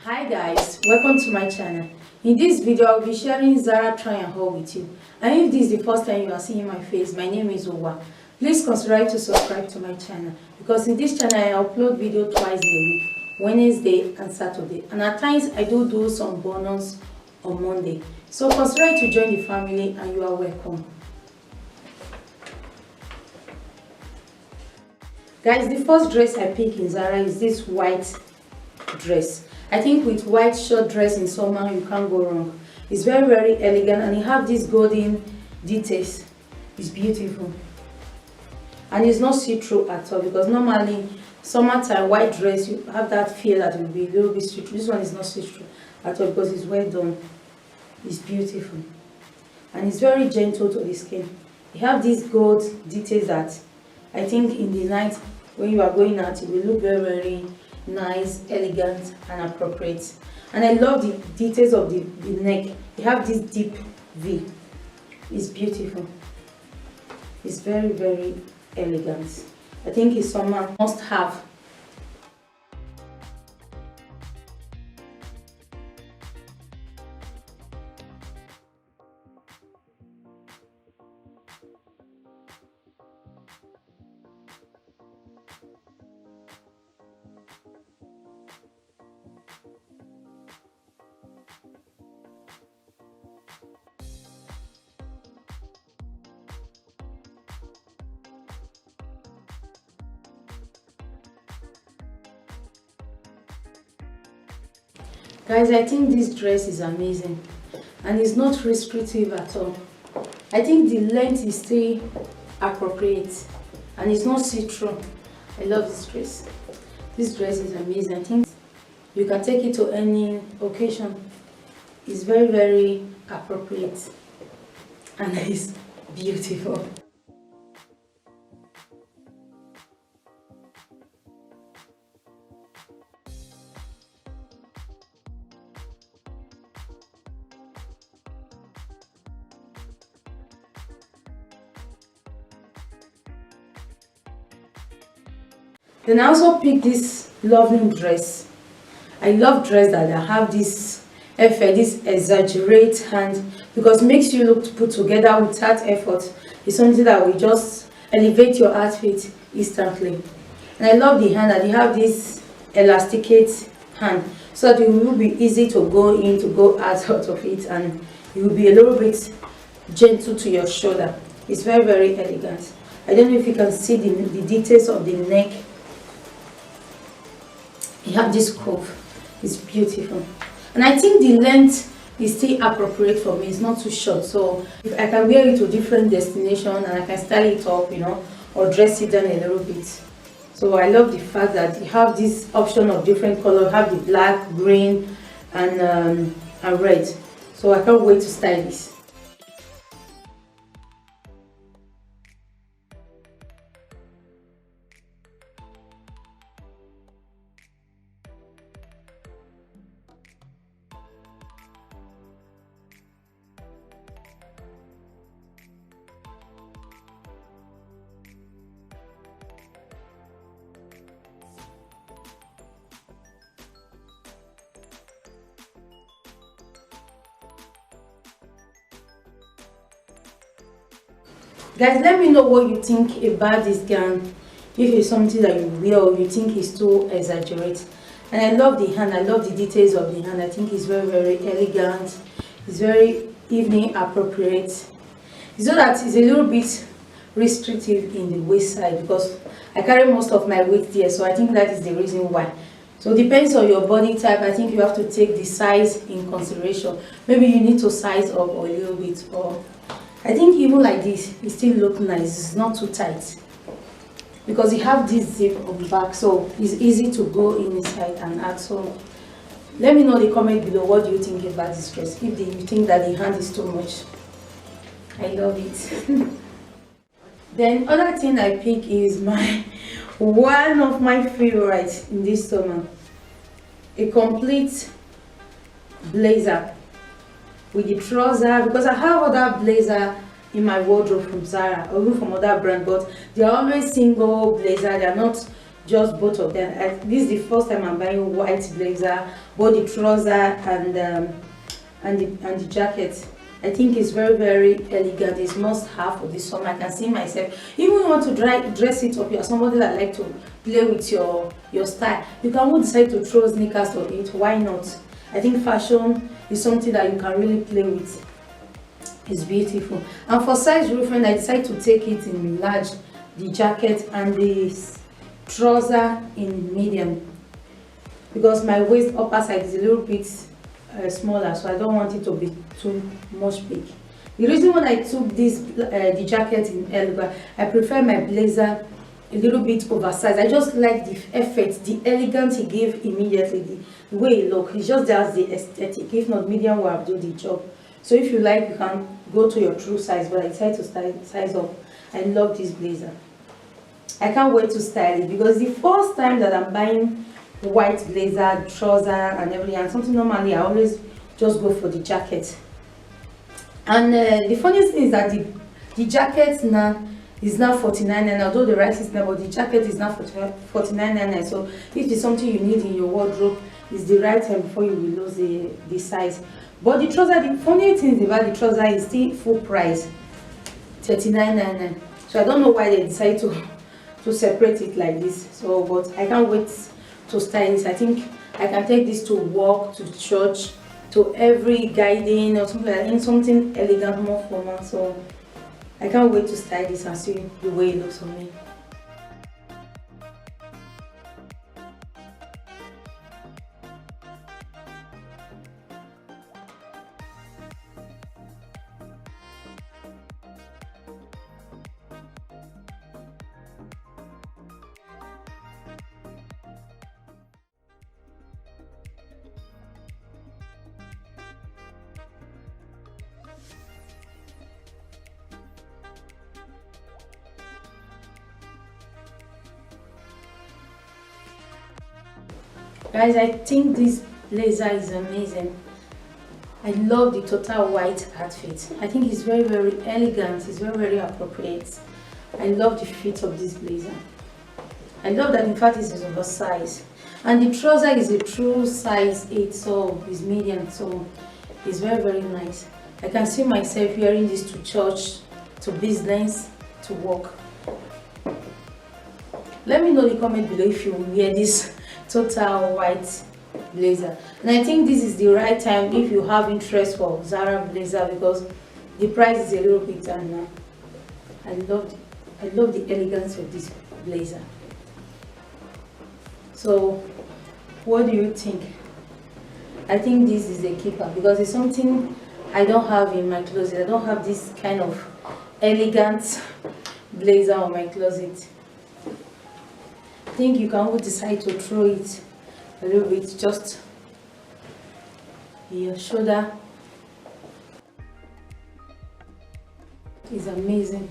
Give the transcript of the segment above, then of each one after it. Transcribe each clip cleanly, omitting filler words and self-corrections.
Hi guys, welcome to my channel. In this video I'll be sharing Zara try and haul with you. And if this is the first time you are seeing my face, my name is Uwa. Please consider to subscribe to my channel because in this channel I upload video twice in a week, Wednesday and Saturday, and at times I do some bonus on Monday. So consider to join the family and you are welcome. Guys, the first dress I pick in Zara is this white dress. I think with white short dress in summer you can't go wrong. It's very elegant and it have these golden details. It's beautiful and it's not see-through at all, because normally summertime white dress you have that feel that it will be a little bit see-through. This one is not see-through at all because it's well done. It's beautiful and it's very gentle to the skin. You have these gold details that I think in the night when you are going out it will look very nice, elegant and appropriate. And I love the details of the neck. You have this deep V. It's beautiful. It's very elegant. I think it's summer must have. Guys, I think this dress is amazing and it's not restrictive at all. I think the length is still appropriate and it's not see-through. I love this dress. This dress is amazing. I think you can take it to any occasion. It's very appropriate and it's beautiful. Then I also picked this lovely dress. I love dress that have this effort, this exaggerate hand, because it makes you look put together without effort. It's something that will just elevate your outfit instantly. And I love the hand that you have this elasticate hand, so that it will be easy to go in, to go out of it, and it will be a little bit gentle to your shoulder. It's very elegant. I don't know if you can see the details of the neck. You have this curve. It's beautiful and I think the length is still appropriate for me. It's not too short, so if I can wear it to different destination and I can style it up, or dress it down a little bit. So I love the fact that you have this option of different color. You have the black, green and red, so I can't wait to style this. Guys, let me know what you think about this gown. If it's something that you wear or you think is too exaggerated. And I love the hand. I love the details of the hand. I think it's very elegant. It's very evening appropriate. It's so that it's a little bit restrictive in the waist side because I carry most of my weight there, so I think that is the reason why. So it depends on your body type. I think you have to take the size in consideration. Maybe you need to size up a little bit, or I think even like this, it still looks nice. It's not too tight because you have this zip on the back, so it's easy to go inside and out. So let me know in the comment below, what do you think about this dress? If you think that the hand is too much. I love it. Then other thing I pick is one of my favorites in this summer, a complete blazer with the trouser, because I have other blazer in my wardrobe from Zara or even from other brand, but they are always single blazer. They are not just both of them. This is the first time I'm buying white blazer, both the trouser and the jacket. I think it's very elegant. It's must have for this summer. I can see myself. Even if you want to dress it up, you're somebody that like to play with your style. You can even decide to throw sneakers to it. Why not? I think fashion is something that you can really play with. It's beautiful. And for size reference, I decided to take it in large, the jacket and the trouser in medium, because my waist upper side is a little bit smaller, so I don't want it to be too much big. The reason when I took this the jacket in Elba, I prefer my blazer a little bit oversized. I just like the effect, the elegance he gave immediately, the way it look. It's just that's the aesthetic. If not, medium will have do the job. So if you like, you can go to your true size, but I decided to size up. I love this blazer. I can't wait to style it, because the first time that I'm buying white blazer, trouser and everything, and something normally I always just go for the jacket. And the funniest thing is that the jacket now is now 49, although the rice is now, but the jacket is now 49. So if it's something you need in your wardrobe, it's the right time before you will lose the size. But the trouser, the funny thing about the trouser is still full price, 39.99. So I don't know why they decided to separate it like this. So, but I can't wait to style this. I think I can take this to work, to church, to every guiding or something like that, something elegant, more formal. So I can't wait to style this and see the way it looks on me. Guys, I think this blazer is amazing. I love the total white outfit. I think it's very elegant. It's very appropriate. I love the fit of this blazer. I love that in fact it is oversized. And the trouser is a true size 8, so it's medium, so it's very nice. I can see myself wearing this to church, to business, to work. Let me know in the comment below if you wear this total white blazer. And I think this is the right time if you have interest for Zara blazer, because the price is a little bit, and I love the elegance of this blazer. So what do you think? I think this is a keeper, because it's something I don't have in my closet. I don't have this kind of elegant blazer on my closet. I think you can decide to throw it a little bit just your shoulder. It's amazing.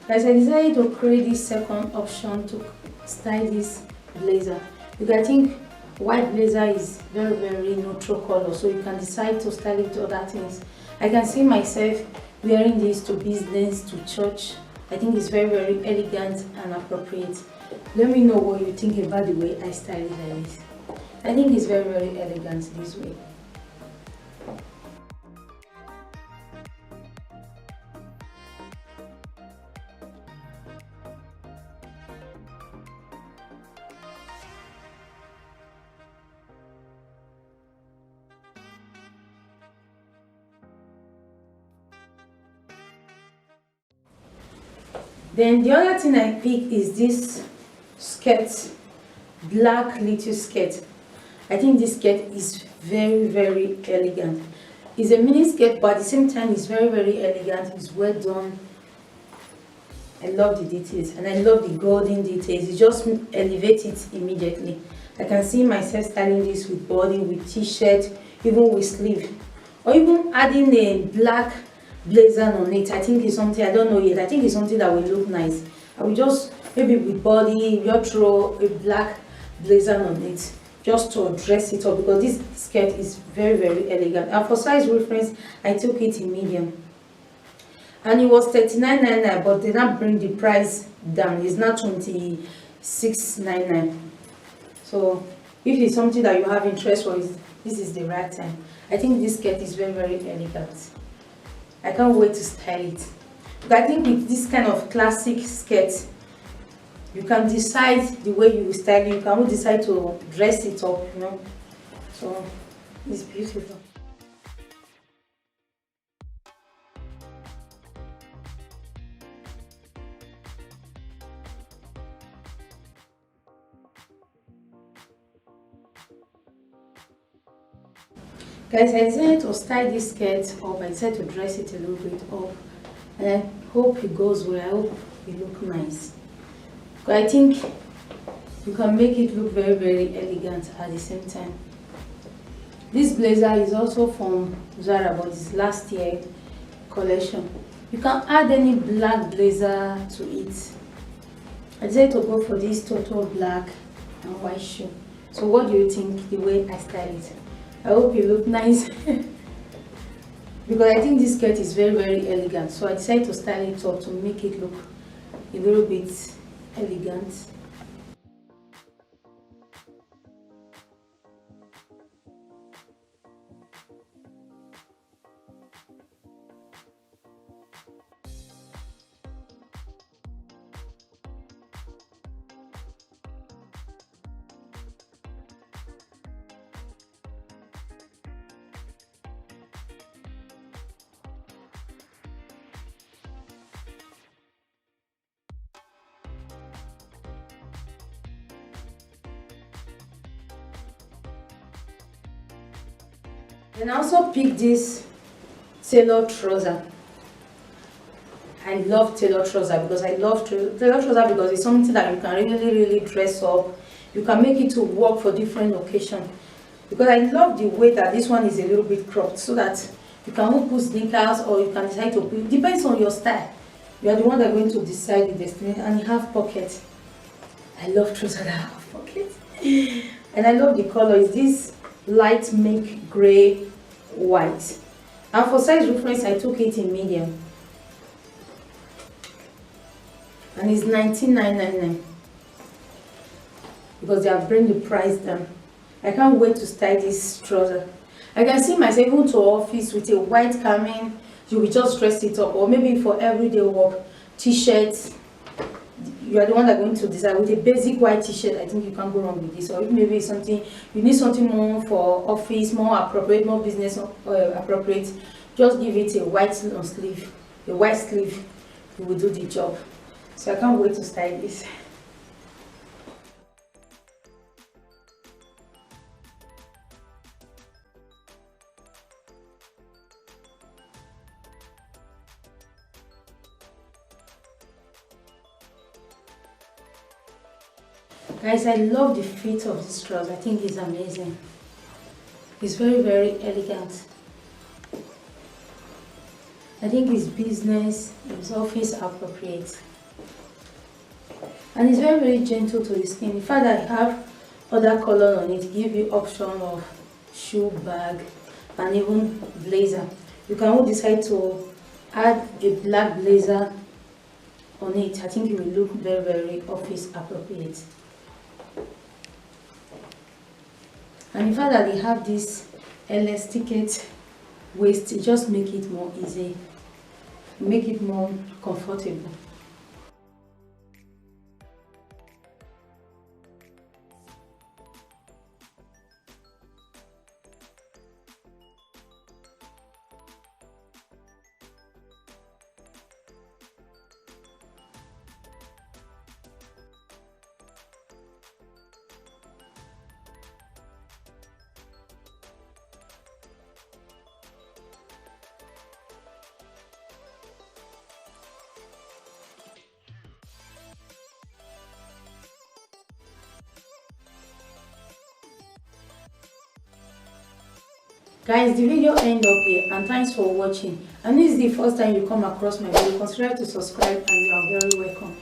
Guys, I decided to create this second option to style this blazer, because I think white blazer is very neutral color, so you can decide to style it with other things. I can see myself wearing this to business, to church. I think it's very elegant and appropriate. Let me know what you think about the way I style it like this. I think it's very elegant this way. Then the other thing I pick is this skirt, black little skirt. I think this skirt is very elegant. It's a mini skirt, but at the same time it's very elegant. It's well done. I love the details, and I love the golden details. It just elevates it immediately. I can see myself styling this with body, with t-shirt, even with sleeve, or even adding a black blazer on it. I think it's something, I don't know yet, I think it's something that will look nice. I will just, maybe with body, just throw a black blazer on it, just to dress it up, because this skirt is very elegant. And for size reference, I took it in medium, and it was 39.99, but they not bring the price down. It's not 26.99. So if it's something that you have interest for, this is the right time. I think this skirt is very elegant. I can't wait to style it. But I think with this kind of classic skirt, you can decide the way you will style it. You can decide to dress it up, you know. So it's beautiful. Guys, I decided to style this skirt up. I decided to dress it a little bit up, and I hope it goes well. I hope it looks nice. But I think you can make it look very elegant at the same time. This blazer is also from Zara, but it's last year collection. You can add any black blazer to it. I decided to go for this total black and white shoe. So what do you think the way I style it? I hope it look nice. Because I think this skirt is very elegant. So I decided to style it up to make it look a little bit elegant. Then I also picked this tailor trouser. I love tailor trouser because I love tailor trouser because it's something that you can really dress up. You can make it to work for different occasions. Because I love the way that this one is a little bit cropped, so that you can put sneakers, or you can decide to put, depends on your style. You are the one that are going to decide the destination. And you have pockets. I love trousers that have pockets. And I love the color. Is this light mink gray white, and for size reference I took it in medium, and it's 19.999 because they have bring the price down. I can't wait to style this trouser. I can see myself even to office with a white carmine. You will just dress it up, or maybe for everyday work, t-shirts. You are the one that are going to decide. With a basic white t-shirt, I think you can't go wrong with this. Or if maybe something you need, something more for office, more appropriate, more business appropriate, just give it a white long sleeve, a white sleeve. You will do the job. So I can't wait to style this. Guys, I love the fit of this trouser. I think it's amazing. It's very elegant. I think it's business, it's office appropriate. And it's very gentle to the skin. In fact, I have other color on it, give you option of shoe, bag, and even blazer. You can decide to add a black blazer on it. I think it will look very office appropriate. And in fact that they have this elasticate waist, it just make it more easy, make it more comfortable. Guys, the video end up here, and thanks for watching. And this is the first time you come across my video, consider to subscribe and you are very welcome.